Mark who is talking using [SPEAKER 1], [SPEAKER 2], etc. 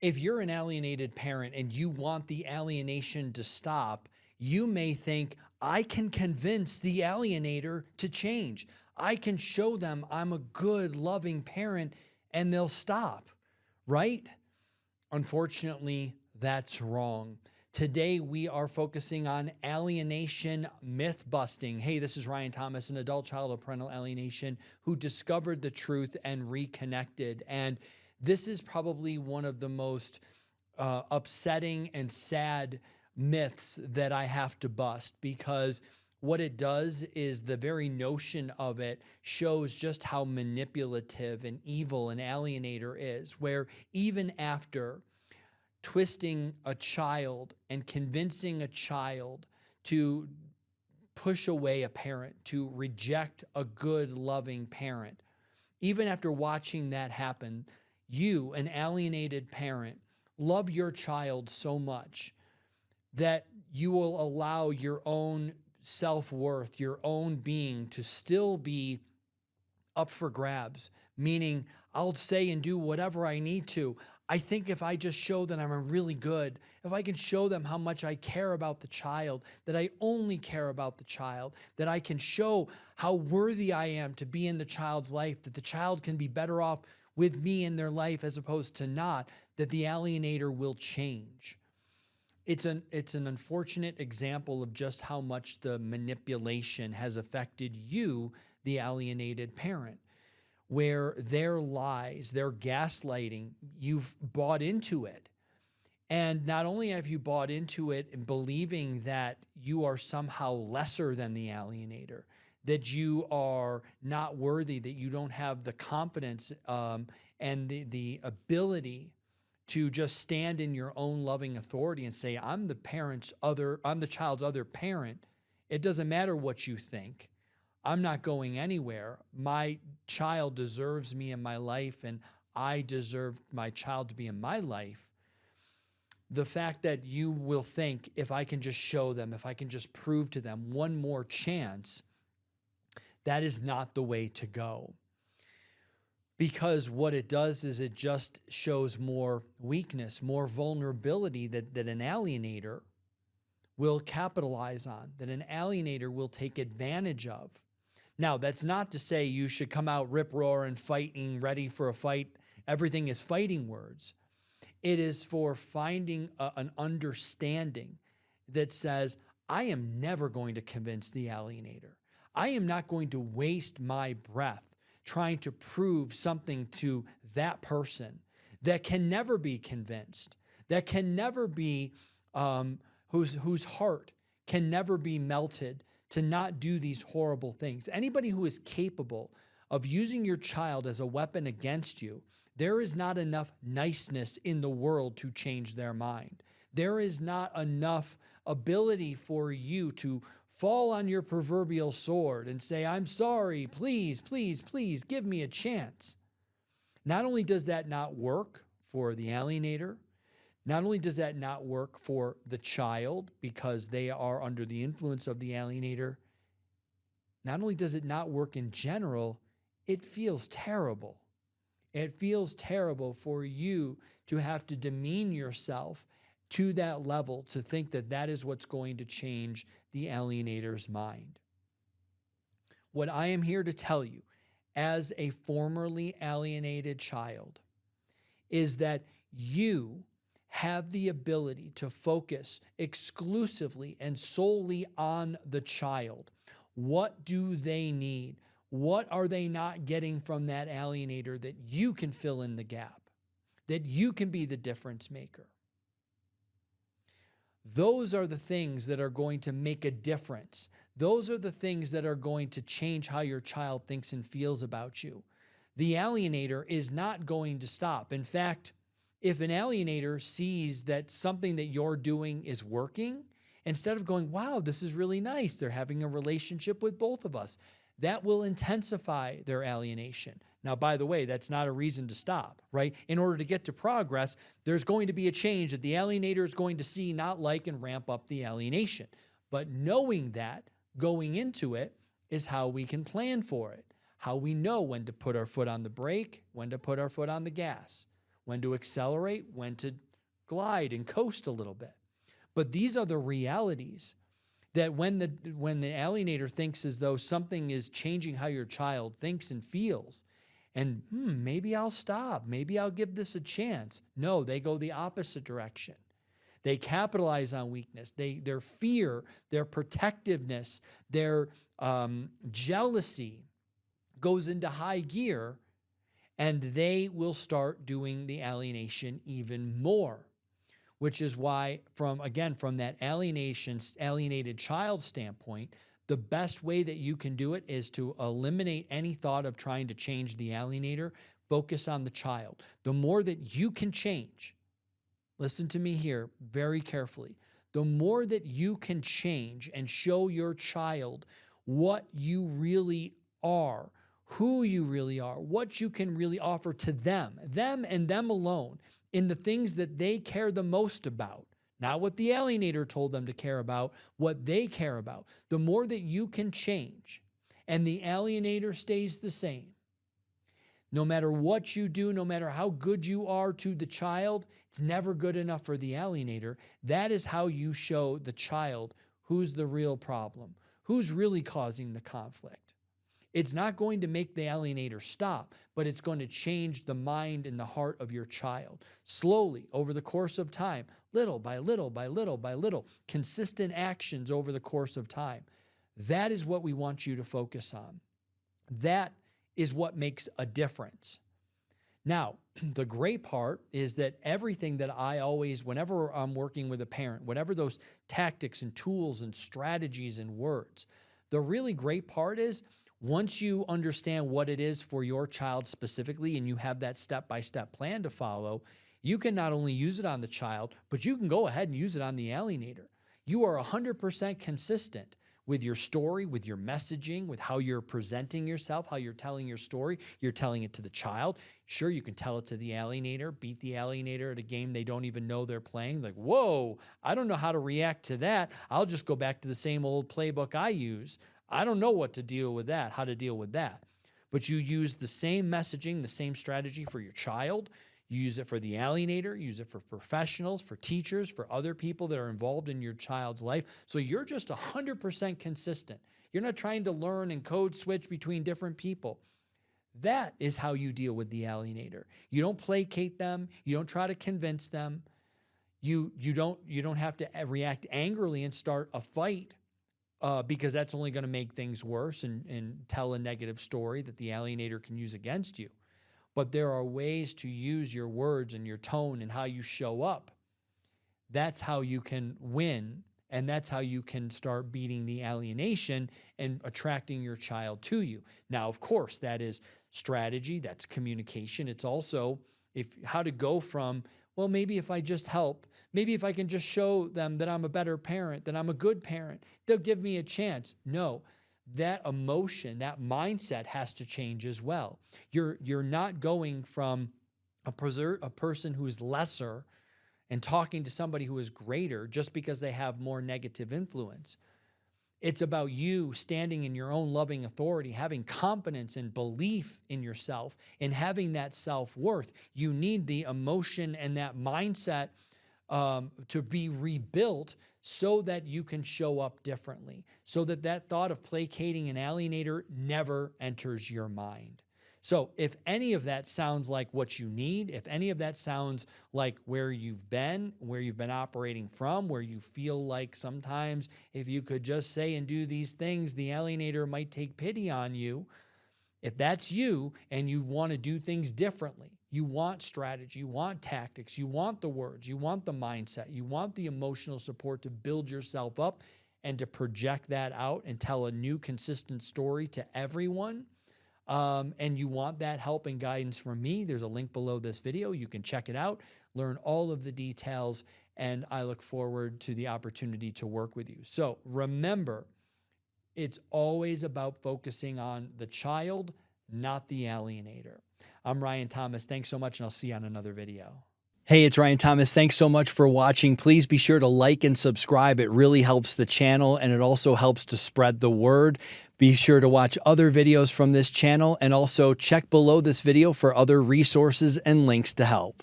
[SPEAKER 1] If you're an alienated parent and you want the alienation to stop, you may think, I can convince the alienator to change. I can show them I'm a good, loving parent and they'll stop, right? Unfortunately, that's wrong. Today, we are focusing on alienation myth busting. Hey, this is Ryan Thomas, an adult child of parental alienation who discovered the truth and reconnected. And this is probably one of the most upsetting and sad myths that I have to bust, because what it does is the very notion of it shows just how manipulative and evil an alienator is, where even after twisting a child and convincing a child to push away a parent, to reject a good, loving parent, even after watching that happen, you, an alienated parent, love your child so much that you will allow your own self-worth, your own being to still be up for grabs, meaning I'll say and do whatever I need to. I think if I just show that I'm really good, if I can show them how much I care about the child, that I only care about the child, that I can show how worthy I am to be in the child's life, that the child can be better off with me in their life as opposed to not, that the alienator will change. It's an unfortunate example of just how much the manipulation has affected you, the alienated parent, where their lies, their gaslighting, you've bought into it. And not only have you bought into it and believing that you are somehow lesser than the alienator, that you are not worthy, that you don't have the confidence and the ability to just stand in your own loving authority and say, I'm the child's other parent. It doesn't matter what you think. I'm not going anywhere. My child deserves me in my life, and I deserve my child to be in my life. The fact that you will think, if I can just show them, if I can just prove to them one more chance, that is not the way to go. Because what it does is it just shows more weakness, more vulnerability that an alienator will capitalize on, that an alienator will take advantage of. Now, that's not to say you should come out rip-roaring, fighting, ready for a fight. Everything is fighting words. It is for finding an understanding that says, I am never going to convince the alienator. I am not going to waste my breath trying to prove something to that person that can never be convinced, that can never be, whose heart can never be melted to not do these horrible things. Anybody who is capable of using your child as a weapon against you, there is not enough niceness in the world to change their mind. There is not enough ability for you to fall on your proverbial sword and say, I'm sorry, please, please, please give me a chance. Not only does that not work for the alienator, not only does that not work for the child because they are under the influence of the alienator, not only does it not work in general, it feels terrible. It feels terrible for you to have to demean yourself to that level, to think that that is what's going to change the alienator's mind. What I am here to tell you as a formerly alienated child is that you have the ability to focus exclusively and solely on the child. What do they need? What are they not getting from that alienator that you can fill in the gap, that you can be the difference maker? Those are the things that are going to make a difference. Those are the things that are going to change how your child thinks and feels about you. The alienator is not going to stop. In fact, if an alienator sees that something that you're doing is working, instead of going, wow, this is really nice, they're having a relationship with both of us, that will intensify their alienation. Now, by the way, that's not a reason to stop, right? In order to get to progress, there's going to be a change that the alienator is going to see, not like, and ramp up the alienation. But knowing that, going into it, is how we can plan for it, how we know when to put our foot on the brake, when to put our foot on the gas. when to accelerate, when to glide and coast a little bit. But these are the realities that when the alienator thinks as though something is changing how your child thinks and feels, and maybe I'll stop, maybe I'll give this a chance. No, they go the opposite direction. They capitalize on weakness. Their fear, their protectiveness, their jealousy goes into high gear, and they will start doing the alienation even more, which is why from that alienated child standpoint, the best way that you can do it is to eliminate any thought of trying to change the alienator. Focus on the child. The more that you can change, listen to me here very carefully, the more that you can change and show your child what you really are, who you really are, what you can really offer to them and them alone, in the things that they care the most about, not what the alienator told them to care about, what they care about. The more that you can change and the alienator stays the same, no matter what you do, no matter how good you are to the child, it's never good enough for the alienator. That is how you show the child who's the real problem, who's really causing the conflict. It's not going to make the alienator stop, but it's going to change the mind and the heart of your child. Slowly, over the course of time, little by little by little by little, consistent actions over the course of time. That is what we want you to focus on. That is what makes a difference. Now, the great part is that everything that I always, whenever I'm working with a parent, whatever those tactics and tools and strategies and words, the really great part is, once you understand what it is for your child specifically and you have that step-by-step plan to follow, you can not only use it on the child, but you can go ahead and use it on the alienator. You are 100% consistent with your story, with your messaging, with how you're presenting yourself, how you're telling your story. You're telling it to the child. Sure, you can tell it to the alienator, beat the alienator at a game they don't even know they're playing. Like, whoa, I don't know how to react to that. I'll just go back to the same old playbook I use. I don't know what to deal with that, how to deal with that. But you use the same messaging, the same strategy for your child. You use it for the alienator, use it for professionals, for teachers, for other people that are involved in your child's life. So you're just 100% consistent. You're not trying to learn and code switch between different people. That is how you deal with the alienator. You don't placate them. You don't try to convince them. You don't have to react angrily and start a fight. Because that's only going to make things worse and tell a negative story that the alienator can use against you. But there are ways to use your words and your tone and how you show up. That's how you can win, and that's how you can start beating the alienation and attracting your child to you. Now, of course, that is strategy, that's communication. It's also how to go from, well, maybe if I just help, maybe if I can just show them that I'm a better parent, that I'm a good parent, they'll give me a chance. No, that emotion, that mindset has to change as well. You're not going from a person who's lesser and talking to somebody who is greater just because they have more negative influence. It's about you standing in your own loving authority, having confidence and belief in yourself, and having that self-worth. You need the emotion and that mindset to be rebuilt so that you can show up differently, so that thought of placating an alienator never enters your mind. So if any of that sounds like what you need, if any of that sounds like where you've been operating from, where you feel like sometimes if you could just say and do these things, the alienator might take pity on you. If that's you and you want to do things differently, you want strategy, you want tactics, you want the words, you want the mindset, you want the emotional support to build yourself up and to project that out and tell a new consistent story to everyone, and you want that help and guidance from me, there's a link below this video. You can check it out, learn all of the details, and I look forward to the opportunity to work with you. So remember, it's always about focusing on the child, not the alienator. I'm Ryan Thomas. Thanks so much, and I'll see you on another video. Hey, it's Ryan Thomas. Thanks so much for watching. Please be sure to like and subscribe. It really helps the channel, and it also helps to spread the word. Be sure to watch other videos from this channel, and also check below this video for other resources and links to help.